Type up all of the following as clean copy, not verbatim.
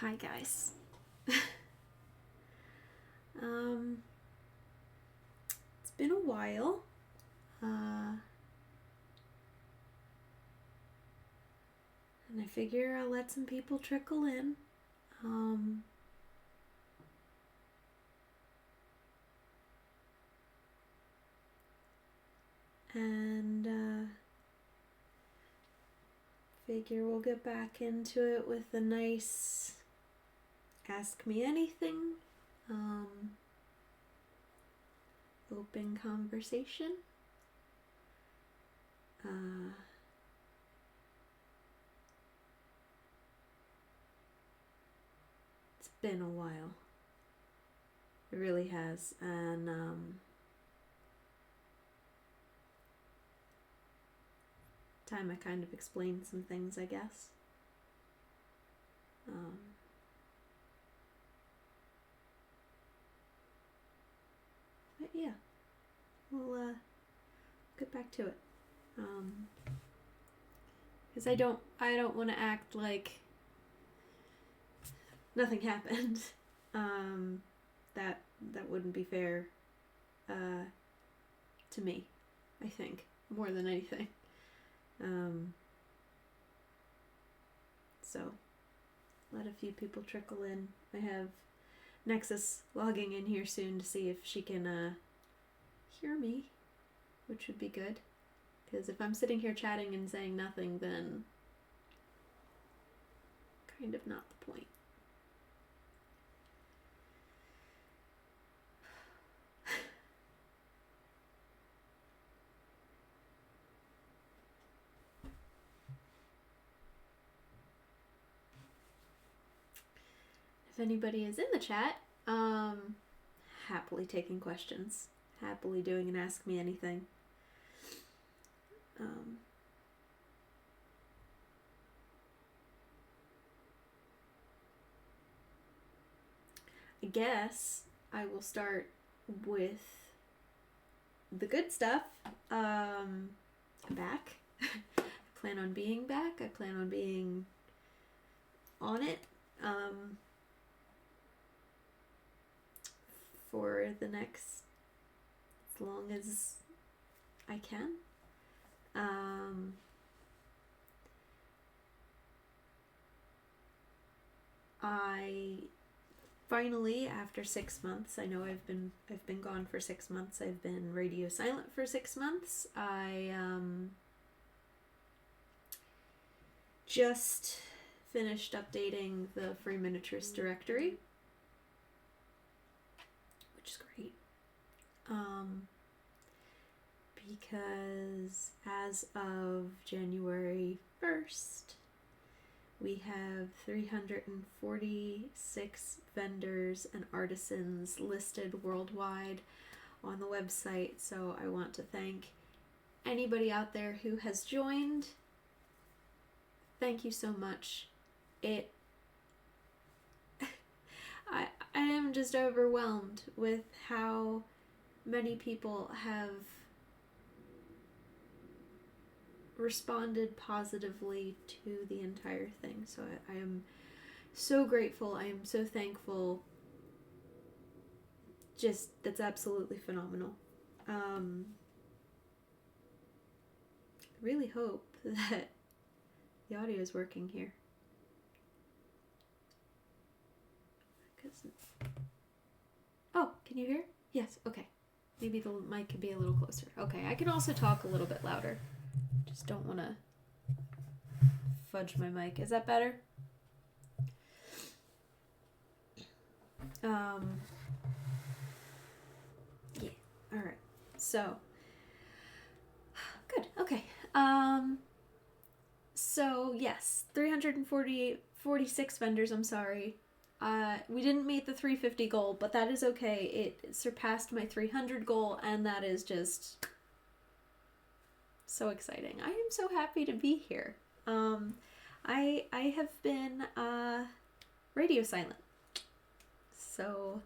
Hi guys. It's been a while. And I figure I'll let some people trickle in. And figure we'll get back into it with a nice Ask Me Anything, open conversation. It's been a while. It really has. And time I kind of explained some things, I guess. But yeah, we'll get back to it. Because I don't want to act like nothing happened. That wouldn't be fair to me, I think, more than anything. So let a few people trickle in. I have Nexus logging in here soon to see if she can hear me, which would be good. Because if I'm sitting here chatting and saying nothing, then kind of not the point. If anybody is in the chat, happily taking questions, happily doing an Ask Me Anything. I guess I will start with the good stuff. I'm back. I plan on being back. I plan on being on it for the next, as long as I can. I finally, after 6 months, I know I've been gone for 6 months. I've been radio silent for 6 months. I just finished updating the free Miniaturist directory, which is great. Because as of January 1st, we have 346 vendors and artisans listed worldwide on the website. So I want to thank anybody out there who has joined. Thank you so much. I am just overwhelmed with how many people have responded positively to the entire thing. So I am so grateful. I am so thankful. Just, that's absolutely phenomenal. I really hope that the audio is working here. Oh, can you hear? Yes, okay. Maybe the mic could be a little closer. Okay, I can also talk a little bit louder. Just don't want to fudge my mic. Is that better? Yeah. All right. So, good. Okay. So yes, 346 vendors. I'm sorry. We didn't meet the 350 goal, but that is okay. It surpassed my 300 goal, and that is just so exciting. I am so happy to be here. I have been radio silent, so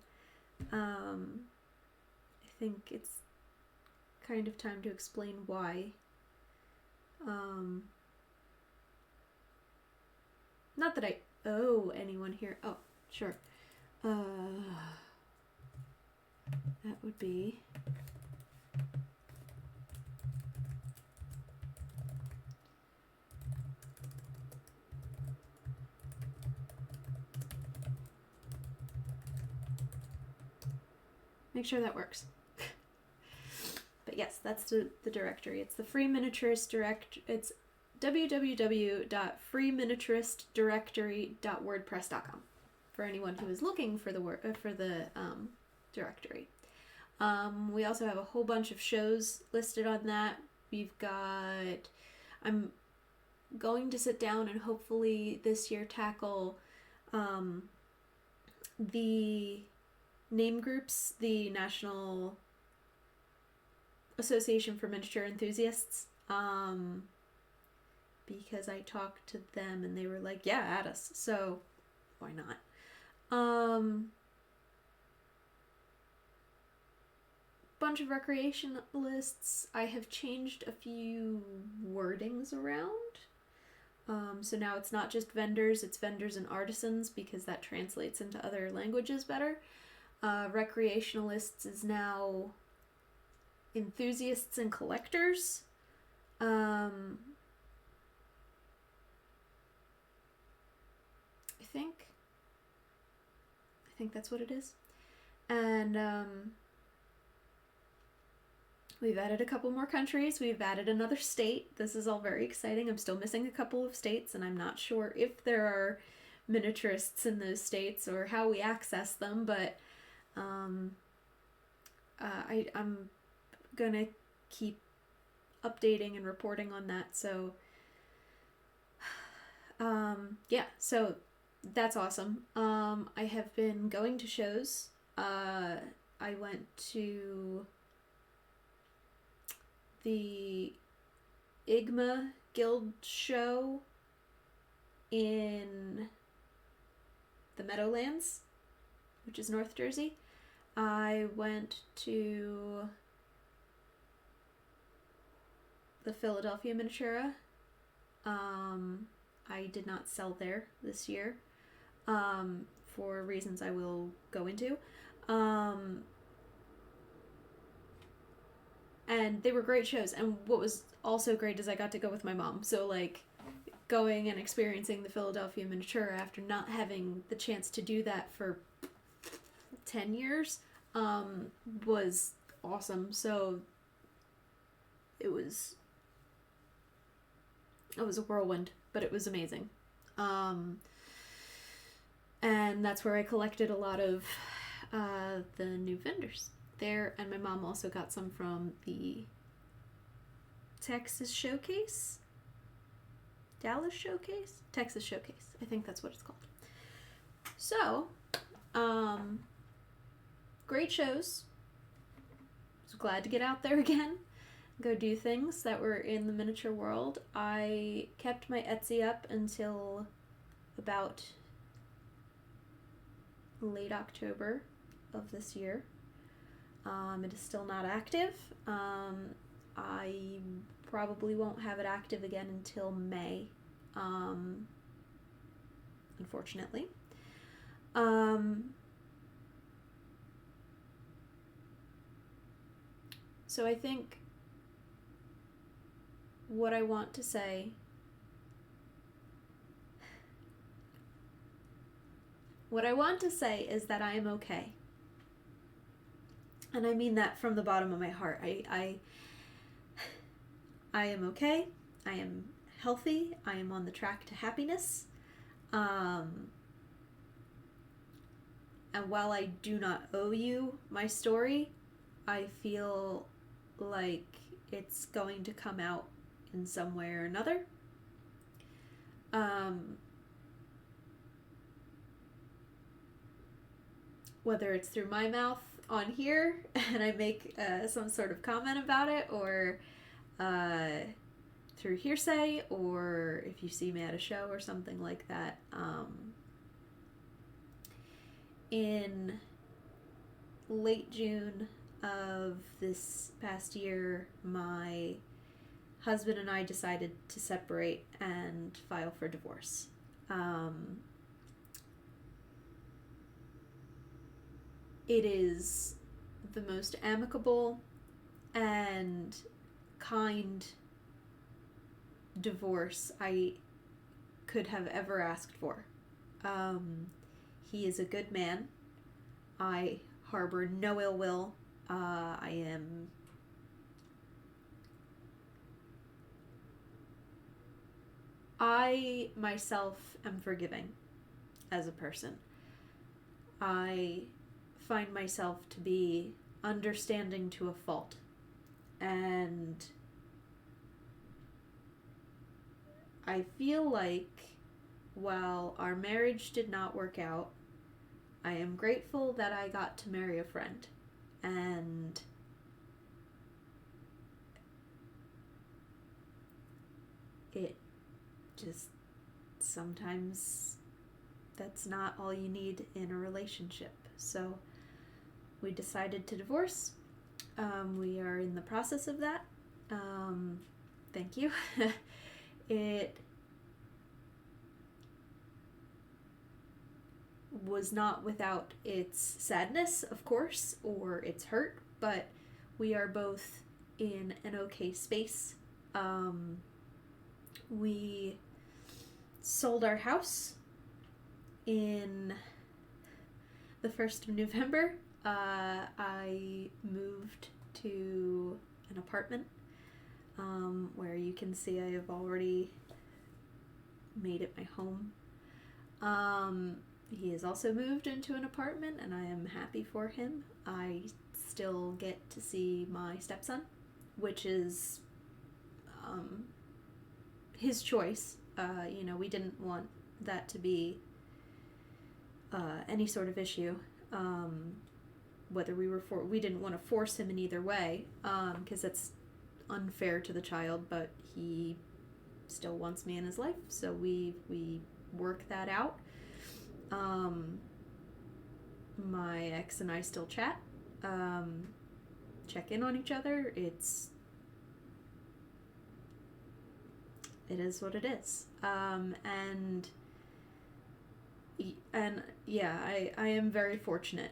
I think it's kind of time to explain why. Not that I Oh, anyone here? Oh, sure. That would be... Make sure that works. But yes, that's the directory. It's the Free Miniaturist It's www.freeminiaturistdirectory.wordpress.com for anyone who is looking for the directory. We also have a whole bunch of shows listed on that. I'm going to sit down and hopefully this year tackle the name groups, the National Association for Miniature Enthusiasts, because I talked to them and they were like, yeah, add us, so why not? Bunch of recreationalists. I have changed a few wordings around. So now it's not just vendors, it's vendors and artisans, because that translates into other languages better. Recreationalists is now enthusiasts and collectors. I think that's what it is. And we've added a couple more countries. We've added another state. This is all very exciting. I'm still missing a couple of states, and I'm not sure if there are miniaturists in those states or how we access them, but I'm gonna keep updating and reporting on that. So yeah, so that's awesome. I have been going to shows. I went to the IGMA Guild show in the Meadowlands, which is North Jersey. I went to the Philadelphia Miniatura. I did not sell there this year, for reasons I will go into. And they were great shows. And what was also great is I got to go with my mom. So, like, going and experiencing the Philadelphia Miniatura after not having the chance to do that for 10 years was awesome. So it was a whirlwind, but it was amazing. And that's where I collected a lot of the new vendors there, and my mom also got some from the Texas Showcase? Dallas Showcase? Texas Showcase. I think that's what it's called. So, great shows. Was glad to get out there again. Go do things that were in the miniature world. I kept my Etsy up until about late October of this year. It is still not active. I probably won't have it active again until May, unfortunately. So I think what I want to say is that I am okay. And I mean that from the bottom of my heart. I am okay. I am healthy. I am on the track to happiness. And while I do not owe you my story, I feel like it's going to come out in some way or another. Whether it's through my mouth on here and I make some sort of comment about it, or through hearsay, or if you see me at a show or something like that. In late June of this past year, my husband and I decided to separate and file for divorce. it is the most amicable and kind divorce I could have ever asked for. He is a good man. I harbor no ill will. I myself am forgiving as a person. I find myself to be understanding to a fault. And I feel like while our marriage did not work out, I am grateful that I got to marry a friend. And it just sometimes that's not all you need in a relationship. So we decided to divorce. We are in the process of that. Thank you. It was not without its sadness, of course, or its hurt, but we are both in an okay space. We sold our house in the 1st of November. I moved to an apartment where you can see I have already made it my home. He has also moved into an apartment, and I am happy for him. I still get to see my stepson, which is his choice. We didn't want that to be any sort of issue. Whether we didn't want to force him in either way, because that's unfair to the child, but he still wants me in his life, so we work that out. My ex and I still chat, check in on each other. It is what it is. And yeah, I am very fortunate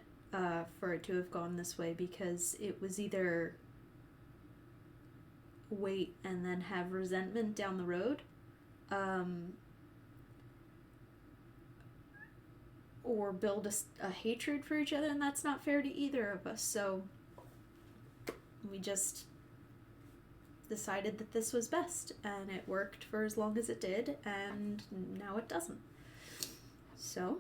for it to have gone this way, because it was either wait and then have resentment down the road, or build a hatred for each other, and that's not fair to either of us. So we just decided that this was best, and it worked for as long as it did, and now it doesn't. So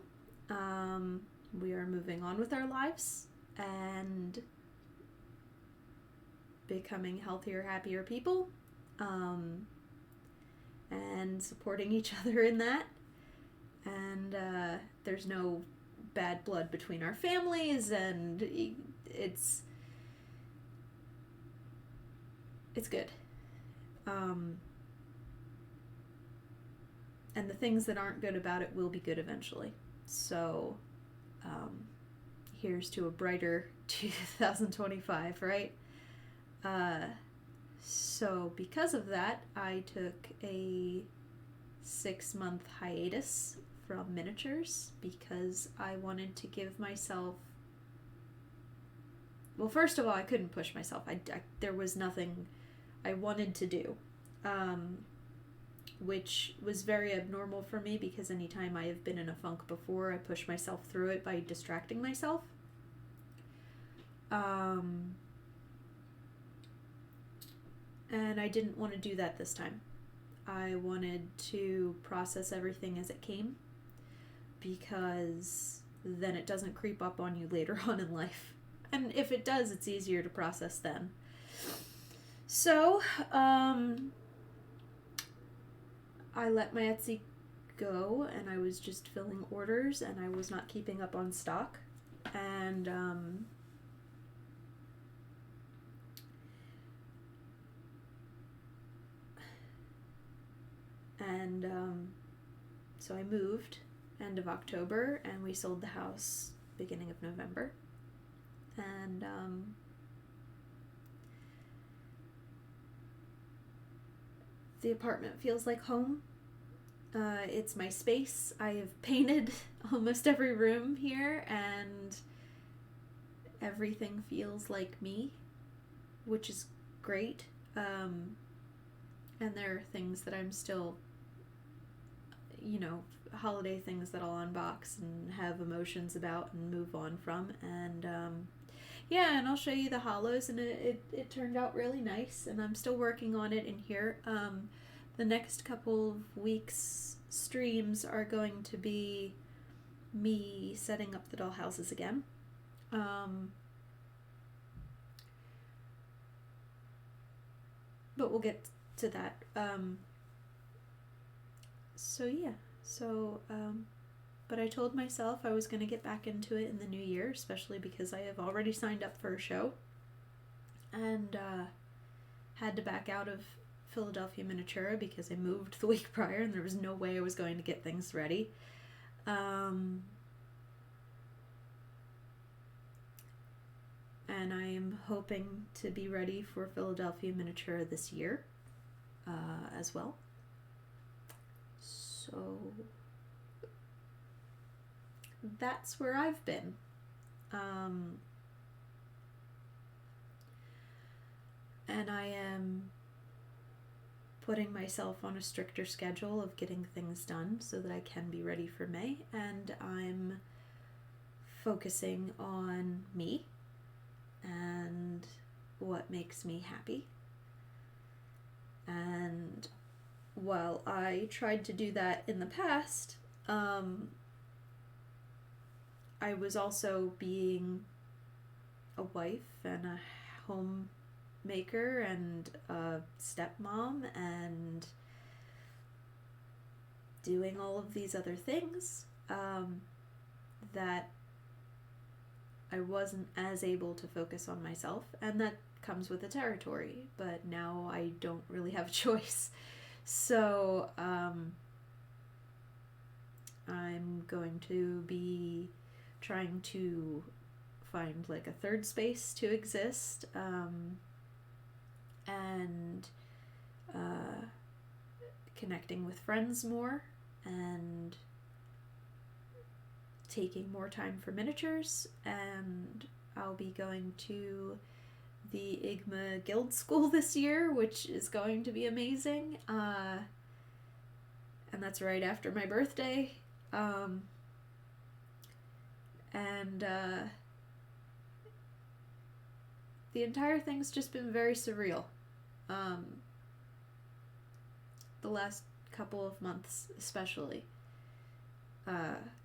we are moving on with our lives and becoming healthier, happier people, and supporting each other in that. And there's no bad blood between our families, and it's good. And the things that aren't good about it will be good eventually. So here's to a brighter 2025, right? So because of that, I took a 6-month hiatus from miniatures, because I wanted to give myself, well, first of all, I couldn't push myself. There was nothing I wanted to do, which was very abnormal for me, because anytime I have been in a funk before, I push myself through it by distracting myself. And I didn't want to do that this time. I wanted to process everything as it came, because then it doesn't creep up on you later on in life. And if it does, it's easier to process then. So, I let my Etsy go, and I was just filling orders, and I was not keeping up on stock. And, so I moved end of October, and we sold the house beginning of November. And the apartment feels like home. It's my space. I have painted almost every room here, and everything feels like me, which is great. And there are things that I'm still, holiday things that I'll unbox and have emotions about and move on from. And and I'll show you the hollows, and it turned out really nice, and I'm still working on it in here. The next couple of weeks streams are going to be me setting up the dollhouses again. But we'll get to that. But I told myself I was going to get back into it in the new year, especially because I have already signed up for a show and had to back out of Philadelphia Miniatura because I moved the week prior and there was no way I was going to get things ready. And I am hoping to be ready for Philadelphia Miniatura this year as well. So that's where I've been. And I am putting myself on a stricter schedule of getting things done so that I can be ready for May, and I'm focusing on me and what makes me happy. And while I tried to do that in the past, I was also being a wife and a homemaker and a stepmom and doing all of these other things that I wasn't as able to focus on myself, and that comes with the territory, but now I don't really have a choice. So I'm going to be trying to find like a third space to exist, and connecting with friends more, and taking more time for miniatures. And I'll be going to the IGMA Guild School this year, which is going to be amazing, and that's right after my birthday. The entire thing's just been very surreal. The last couple of months especially.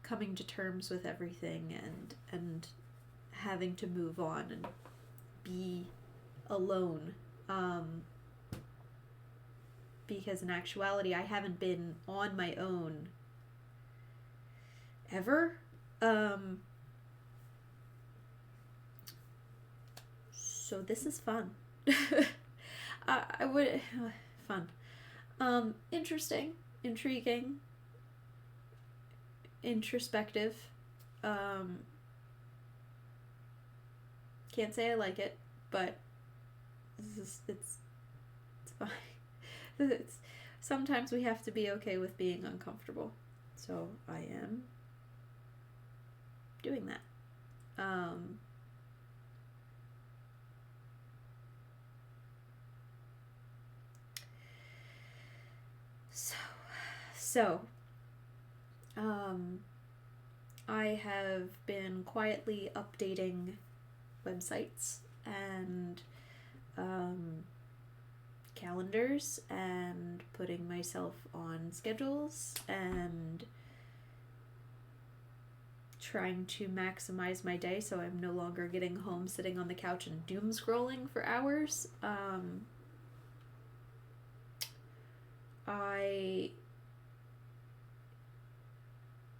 Coming to terms with everything and having to move on and be alone. Because in actuality, I haven't been on my own ever. So this is fun. Fun. Interesting, intriguing, introspective. Can't say I like it, but it's fine. Sometimes we have to be okay with being uncomfortable. So I am doing that. I have been quietly updating websites and calendars and putting myself on schedules and trying to maximize my day so I'm no longer getting home sitting on the couch and doom scrolling for hours. I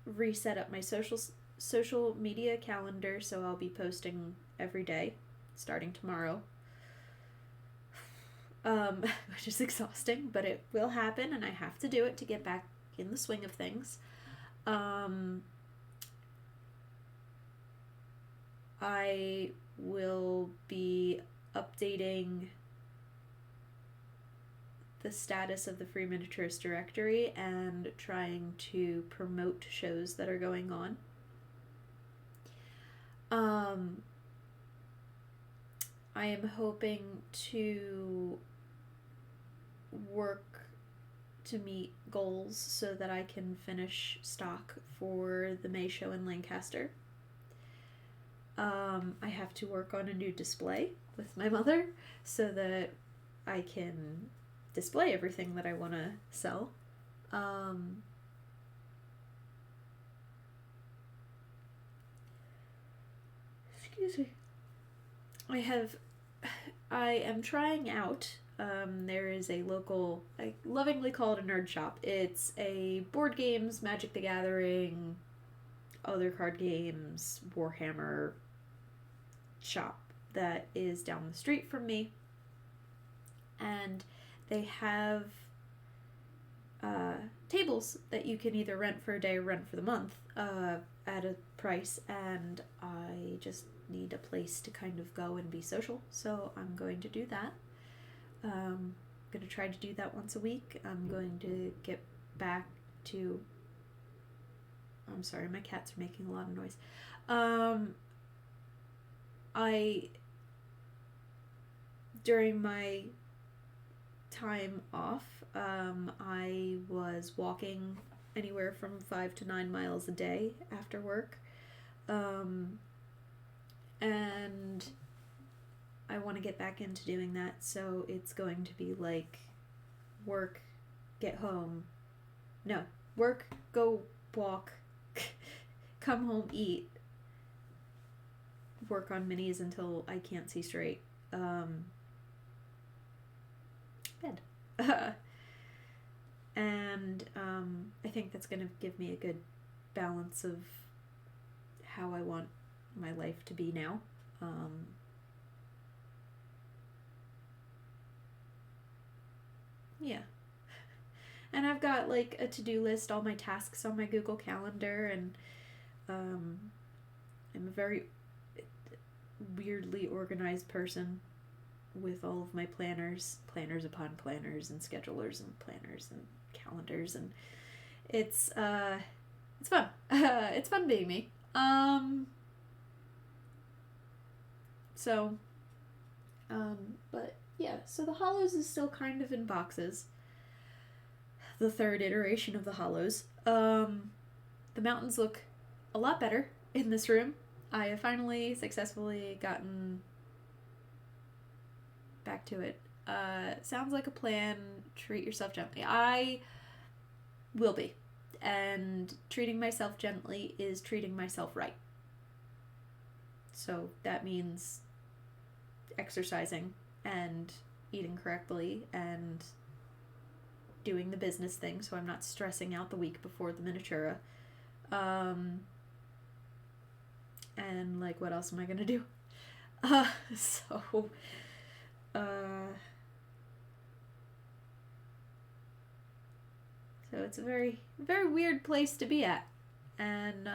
reset up my social media calendar, so I'll be posting every day starting tomorrow, which is exhausting, but it will happen and I have to do it to get back in the swing of things. I will be updating the status of the Free Miniaturist directory and trying to promote shows that are going on. I am hoping to work to meet goals so that I can finish stock for the May show in Lancaster. I have to work on a new display with my mother so that I can display everything that I want to sell. Excuse me. I am trying out, there is a local, I lovingly call it a nerd shop. It's a board games, Magic the Gathering, other card games, Warhammer shop that is down the street from me. And they have tables that you can either rent for a day or rent for the month at a price, and I just need a place to kind of go and be social, so I'm going to do that. I'm going to try to do that once a week. I'm going to get back to... I'm sorry, my cats are making a lot of noise. During my time off, I was walking anywhere from 5 to 9 miles a day after work. And I want to get back into doing that, so it's going to be like work, get home. No, work, go walk, come home, eat, work on minis until I can't see straight. Bed. And I think that's going to give me a good balance of how I want my life to be now. Yeah. And I've got like a to-do list, all my tasks on my Google Calendar, and I'm a very weirdly organized person with all of my planners upon planners, and schedulers and planners and calendars, and it's fun. It's fun being me. But yeah, so the Hollows is still kind of in boxes. The third iteration of the Hollows. The mountains look a lot better in this room. I have finally successfully gotten back to it. Sounds like a plan. Treat yourself gently. I will be. And treating myself gently is treating myself right. So that means exercising and eating correctly and doing the business thing so I'm not stressing out the week before the Miniatura. And like, what else am I gonna do? So it's a very, very weird place to be at. And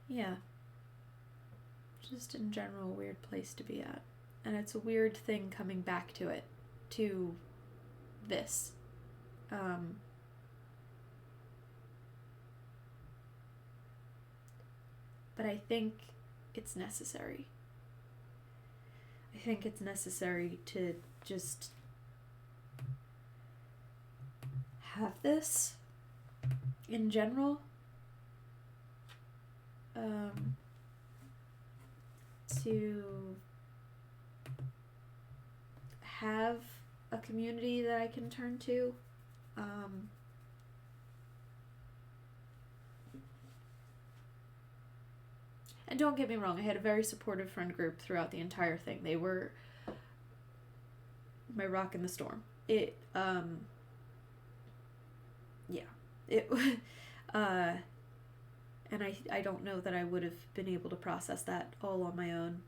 yeah, just in general, a weird place to be at. And it's a weird thing coming back to it, to this. But I think it's necessary. I think it's necessary to just have this in general. To have a community that I can turn to. And don't get me wrong, I had a very supportive friend group throughout the entire thing. They were my rock in the storm. And I don't know that I would have been able to process that all on my own.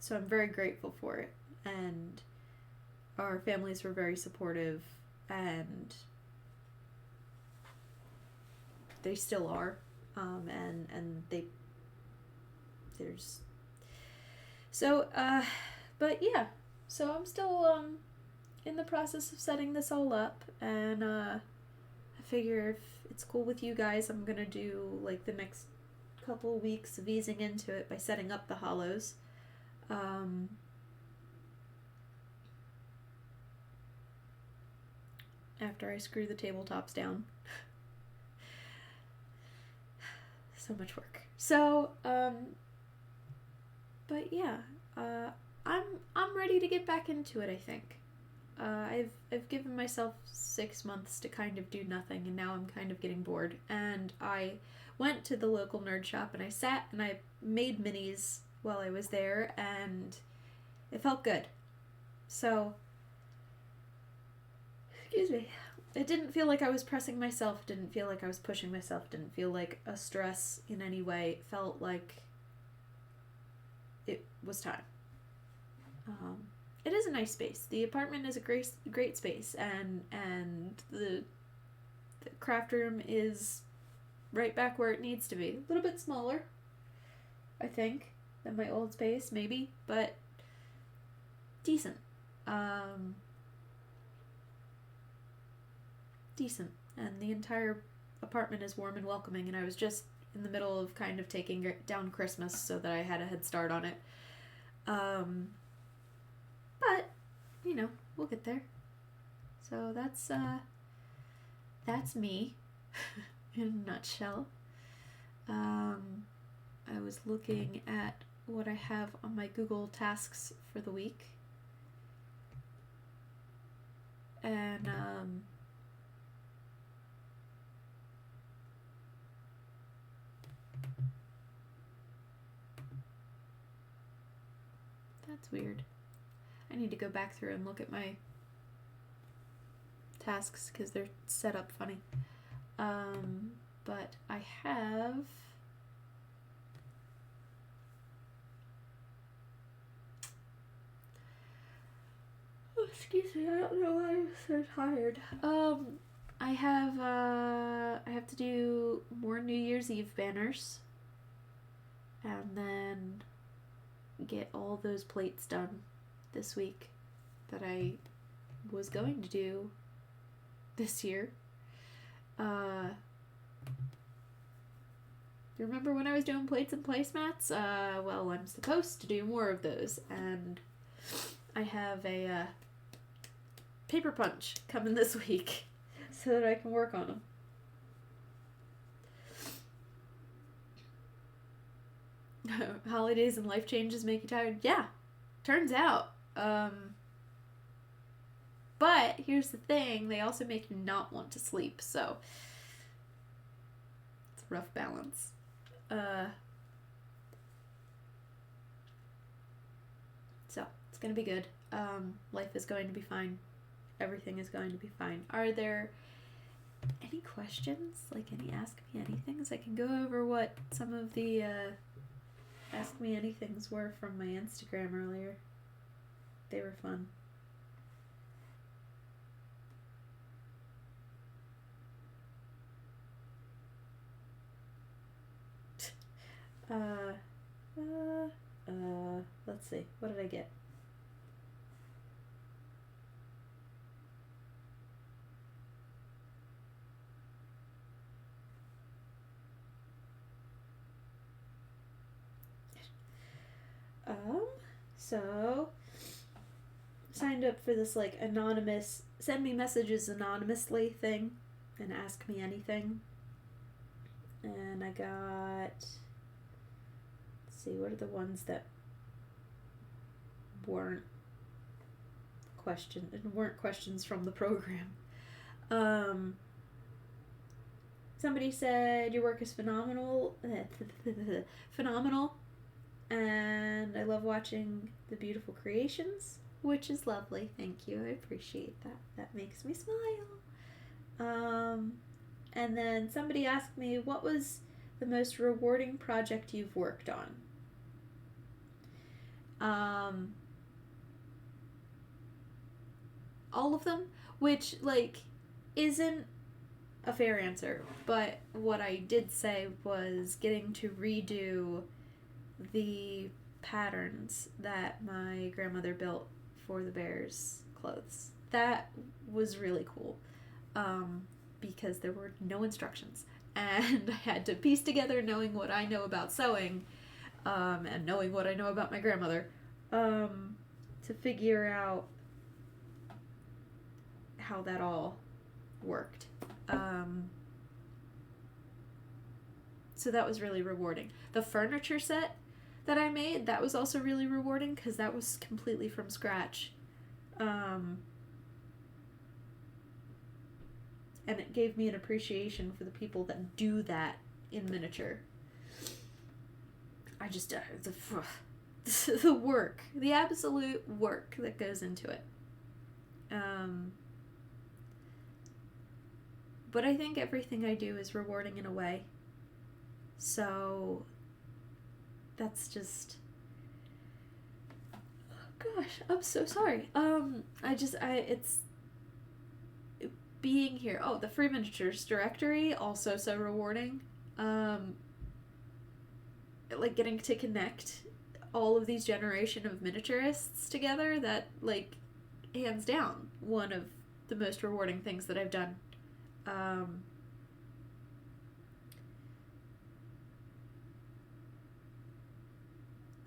So I'm very grateful for it. And our families were very supportive, and they still are. But yeah, so I'm still in the process of setting this all up, and I've figure if it's cool with you guys, I'm gonna do like the next couple weeks of easing into it by setting up the hollows. After I screw the tabletops down. So much work. So, but yeah, I'm ready to get back into it, I think. I've given myself 6 months to kind of do nothing, and now I'm kind of getting bored. And I went to the local nerd shop, and I sat and I made minis while I was there, and it felt good. So, excuse me. It didn't feel like I was pressing myself, didn't feel like I was pushing myself, didn't feel like a stress in any way. It felt like it was time. It is a nice space. The apartment is a great space, and the craft room is right back where it needs to be. A little bit smaller, I think, than my old space, maybe, but decent. Decent. And the entire apartment is warm and welcoming, and I was just in the middle of kind of taking down Christmas so that I had a head start on it. But, you know, we'll get there. So that's me in a nutshell. I was looking at what I have on my Google tasks for the week. And, that's weird. I need to go back through and look at my tasks because they're set up funny. But I have... Oh, excuse me, I don't know why I'm so tired. I have to do more New Year's Eve banners. And then get all those plates done this week that I was going to do this year. You remember when I was doing plates and placemats? Well, I'm supposed to do more of those, and I have a paper punch coming this week so that I can work on them. Holidays and life changes make you tired? Yeah, turns out. But here's the thing, they also make you not want to sleep, so it's a rough balance. So it's gonna be good. Life is going to be fine. Everything is going to be fine. Are there any questions? Like any Ask Me Anythings? I can go over what some of the Ask Me Anythings were from my Instagram earlier. They were fun. Let's see. What did I get? So signed up for this like anonymous send me messages anonymously thing and ask me anything. And I got, let's see, what are the ones that weren't questions from the program. Somebody said your work is phenomenal. Phenomenal. And I love watching the beautiful creations, which is lovely. Thank you. I appreciate that. That makes me smile. And then somebody asked me, what was the most rewarding project you've worked on? All of them, which, like, isn't a fair answer. But what I did say was getting to redo the patterns that my grandmother built for the bears' clothes. That was really cool. because there were no instructions. And I had to piece together knowing what I know about sewing and knowing what I know about my grandmother to figure out how that all worked. So that was really rewarding. The furniture set that I made, that was also really rewarding because that was completely from scratch. And it gave me an appreciation for the people that do that in miniature. I just, the work, the absolute work that goes into it. But I think everything I do is rewarding in a way. So that's just, oh gosh, I'm so sorry. It's being here. Oh, the free miniatures directory, also so rewarding. Like getting to connect all of these generation of miniaturists together, that, like, hands down one of the most rewarding things that I've done.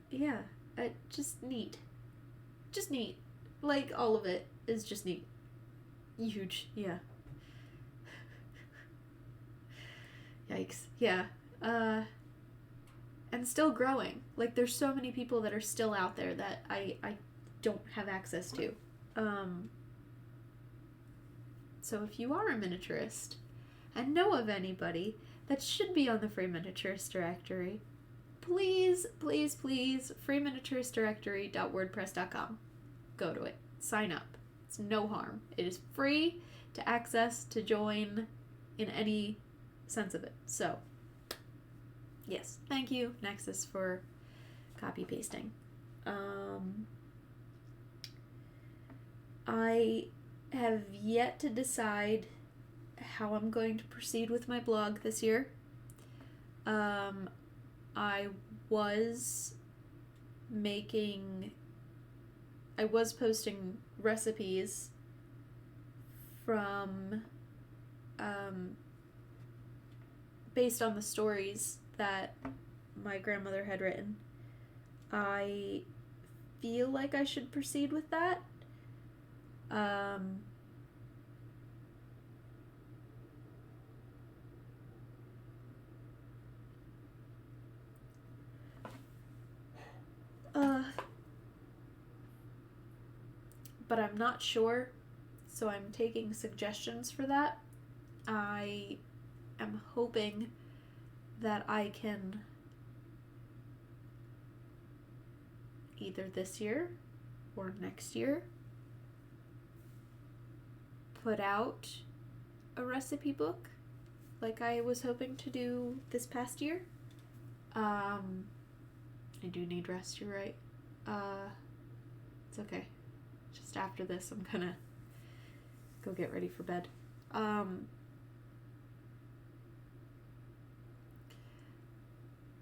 Yeah, just neat. Just neat. Like, all of it is just neat. Huge, yeah. Yikes. Yeah. And still growing. Like, there's so many people that are still out there that I don't have access to. So if you are a miniaturist and know of anybody that should be on the free miniaturist directory, please, please, please, freeminiaturistdirectory.wordpress.com. Go to it. Sign up. It's no harm. It is free to access, to join in any sense of it. So, yes, thank you, Nexus, for copy pasting. I have yet to decide how I'm going to proceed with my blog this year. I was posting recipes from, based on the stories that my grandmother had written. I feel like I should proceed with that. But I'm not sure, so I'm taking suggestions for that. I am hoping that I can either this year or next year put out a recipe book like I was hoping to do this past year. I do need rest, you're right. It's okay. Just after this, I'm gonna go get ready for bed.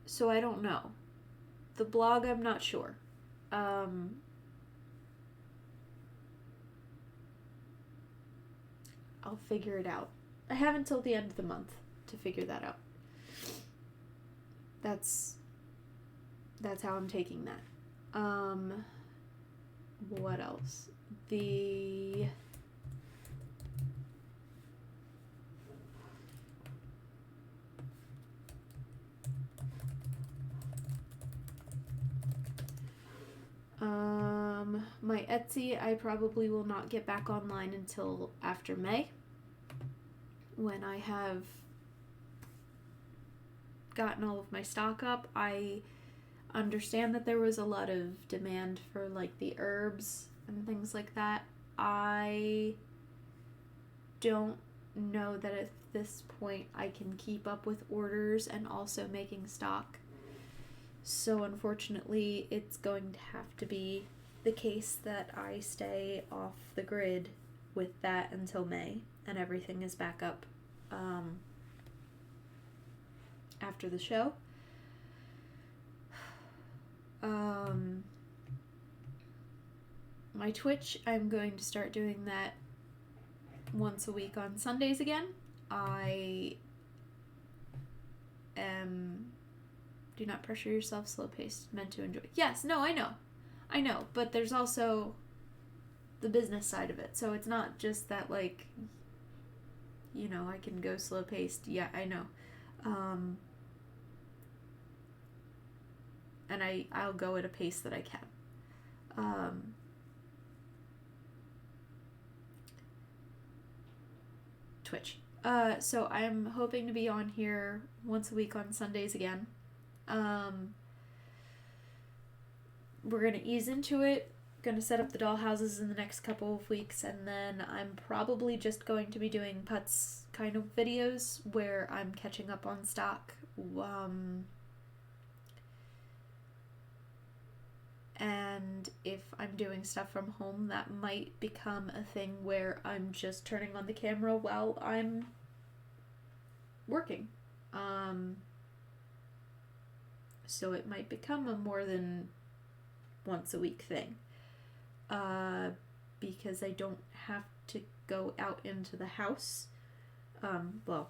So I don't know. The blog, I'm not sure. I'll figure it out. I have until the end of the month to figure that out. That's how I'm taking that. What else? My Etsy, I probably will not get back online until after May, when I have gotten all of my stock up. I understand that there was a lot of demand for, like, the herbs and things like that. I don't know that at this point I can keep up with orders and also making stock. So unfortunately, it's going to have to be the case that I stay off the grid with that until May, and everything is back up after the show. My Twitch, I'm going to start doing that once a week on Sundays again. I am... Do not pressure yourself, slow paced, meant to enjoy. Yes, no, I know, but there's also the business side of it, so it's not just that, like, you know, I can go slow paced. Yeah, I know. And I'll go at a pace that I can. Twitch. So I'm hoping to be on here once a week on Sundays again. We're gonna ease into it. Gonna set up the dollhouses in the next couple of weeks, and then I'm probably just going to be doing putts kind of videos where I'm catching up on stock. And if I'm doing stuff from home, that might become a thing where I'm just turning on the camera while I'm working. So it might become a more than once a week thing. Because I don't have to go out into the house. Well,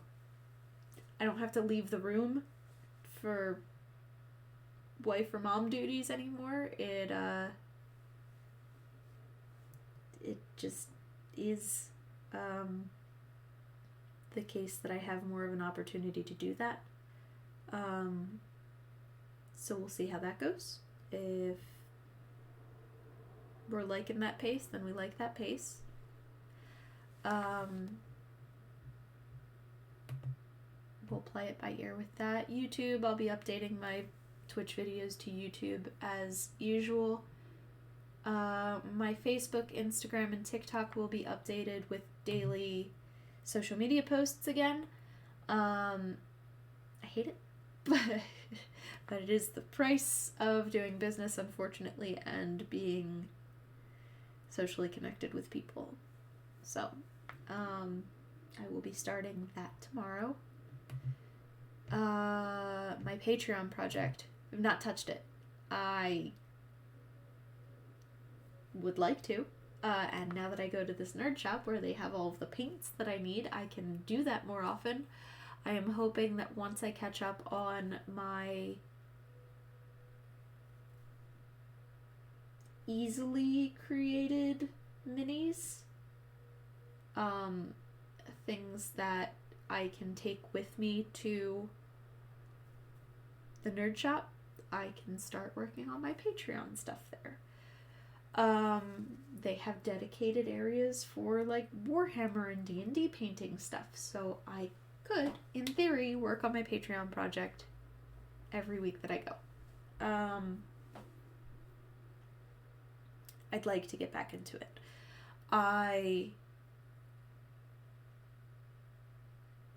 I don't have to leave the room for wife or mom duties anymore. It just is the case that I have more of an opportunity to do that. So we'll see how that goes. If we're liking that pace, then we like that pace. We'll play it by ear with that. YouTube, I'll be updating my Twitch videos to YouTube as usual. My Facebook, Instagram, and TikTok will be updated with daily social media posts again. I hate it, but it is the price of doing business, unfortunately, and being socially connected with people. So, I will be starting that tomorrow. My Patreon project, I've not touched it. I would like to. And now that I go to this nerd shop where they have all of the paints that I need, I can do that more often. I am hoping that once I catch up on my easily created minis, things that I can take with me to the nerd shop, I can start working on my Patreon stuff there. They have dedicated areas for like Warhammer and D&D painting stuff, so I could, in theory, work on my Patreon project every week that I go. I'd like to get back into it. I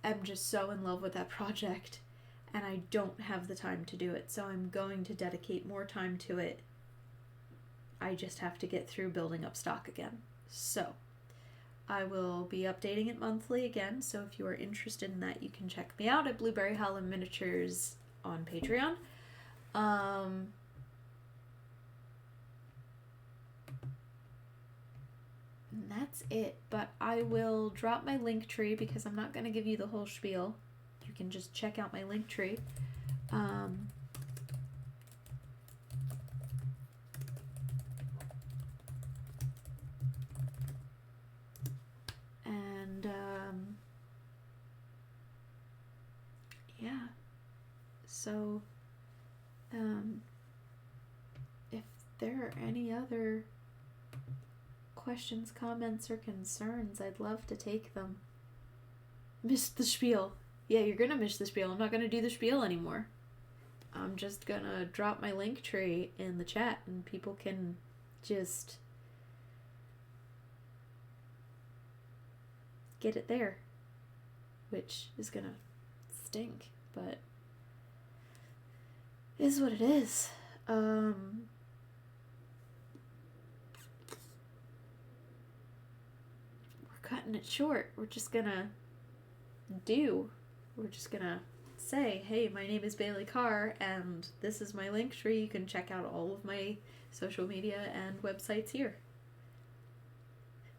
am just so in love with that project, and I don't have the time to do it, so I'm going to dedicate more time to it. I just have to get through building up stock again. So, I will be updating it monthly again, so if you are interested in that, you can check me out at blueberryhollowminis on Patreon. And that's it, but I will drop my link tree because I'm not going to give you the whole spiel. You can just check out my link tree. Yeah. So, if there are any other questions, comments, or concerns, I'd love to take them. Missed the spiel. Yeah, you're gonna miss the spiel. I'm not gonna do the spiel anymore. I'm just gonna drop my link tree in the chat and people can just get it there, which is gonna stink, but is what it is. We're cutting it short. We're just gonna say, hey, my name is Baylee Carr, and this is my link tree. You can check out all of my social media and websites here.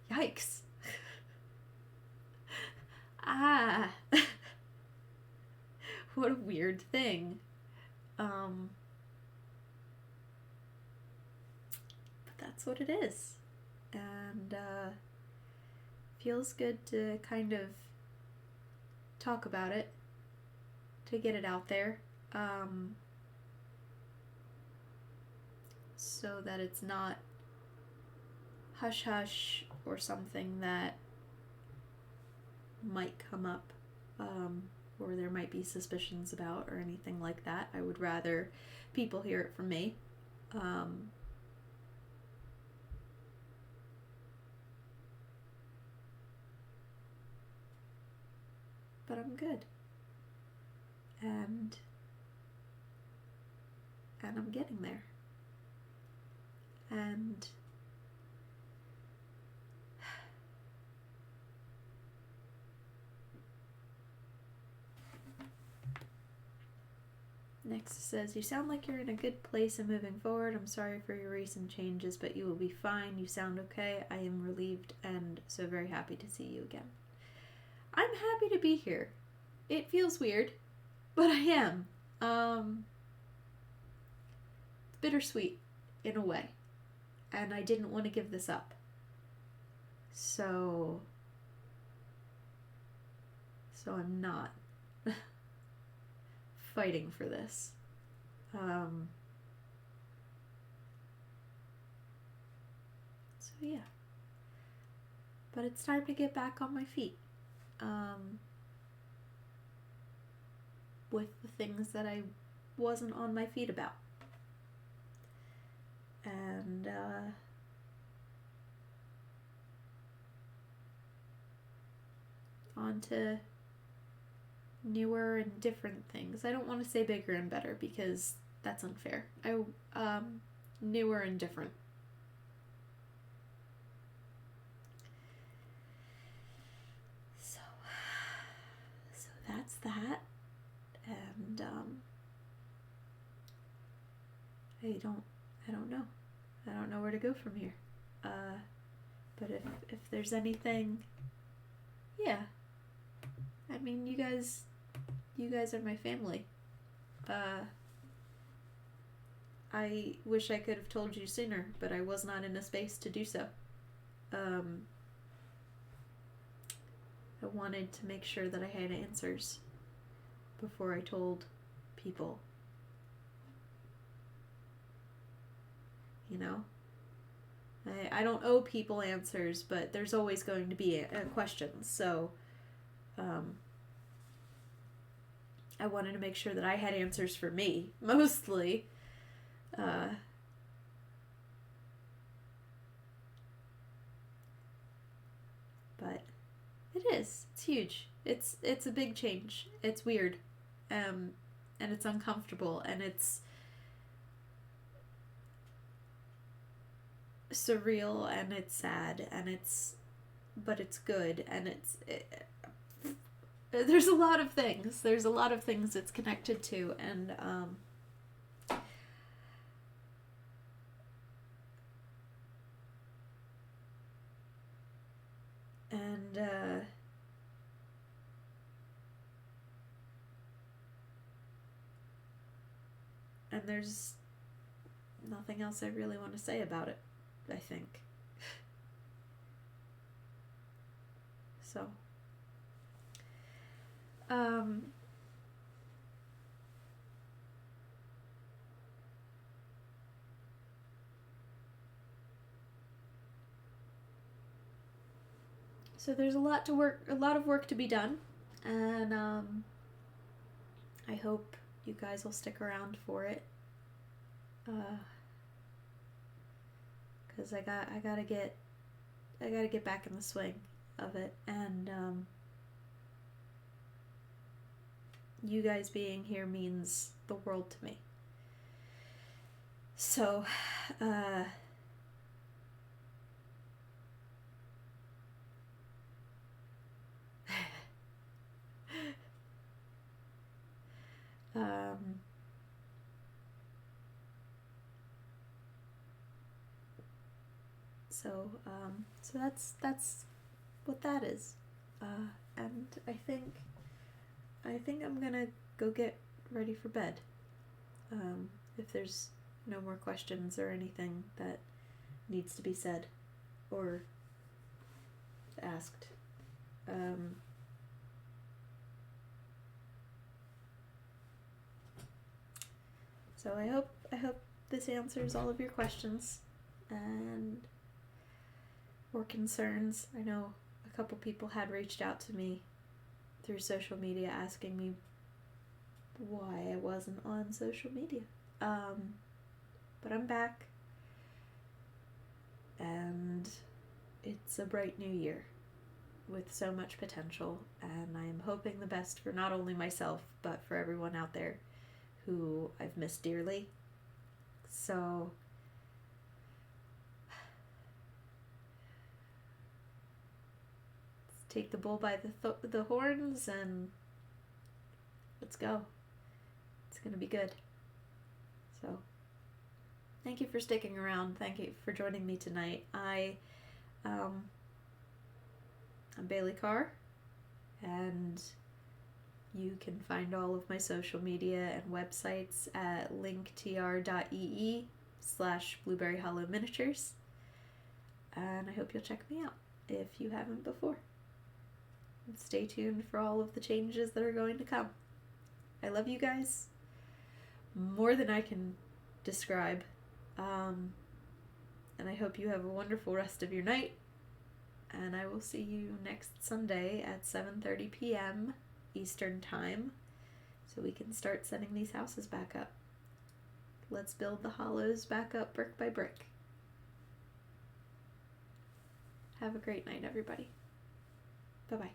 Yikes. Ah, what a weird thing. But that's what it is. And feels good to kind of talk about it, to get it out there, so that it's not hush hush or something that might come up, or there might be suspicions about or anything like that. I would rather people hear it from me. But I'm good. And I'm getting there. And next it says, you sound like you're in a good place and moving forward. I'm sorry for your recent changes, but you will be fine. You sound okay. I am relieved and so very happy to see you again. I'm happy to be here. It feels weird, but I am. It's bittersweet in a way, and I didn't want to give this up. So I'm not fighting for this. So yeah. But it's time to get back on my feet. With the things that I wasn't on my feet about. And on to newer and different things. I don't want to say bigger and better because that's unfair. Newer and different. So that's that. And I don't know. I don't know where to go from here. But if there's anything, yeah. I mean, you guys are my family. I wish I could have told you sooner, but I was not in a space to do so. I wanted to make sure that I had answers before I told people. You know? I don't owe people answers, but there's always going to be questions, so I wanted to make sure that I had answers for me, mostly. But it is. It's huge. It's a big change. It's weird. And it's uncomfortable, and it's surreal, and it's sad, and but it's good, and there's a lot of things. There's a lot of things it's connected to, and there's nothing else I really want to say about it, I think. So so there's a lot of work to be done, and I hope you guys will stick around for it, because I gotta get back in the swing of it, and you guys being here means the world to me. So so that's what that is. and I think I'm gonna go get ready for bed. If there's no more questions or anything that needs to be said or asked. So I hope this answers all of your questions and or concerns. I know a couple people had reached out to me through social media asking me why I wasn't on social media. But I'm back, and it's a bright new year with so much potential, and I am hoping the best for not only myself but for everyone out there who I've missed dearly. So let's take the bull by the horns and let's go. It's gonna be good. So thank you for sticking around. Thank you for joining me tonight. I'm Baylee Carr, and you can find all of my social media and websites at linktr.ee/blueberryhollowminiatures. And I hope you'll check me out if you haven't before. And stay tuned for all of the changes that are going to come. I love you guys more than I can describe. And I hope you have a wonderful rest of your night. And I will see you next Sunday at 7:30 p.m. Eastern Time, so we can start setting these houses back up. Let's build the hollows back up brick by brick. Have a great night, everybody. Bye-bye.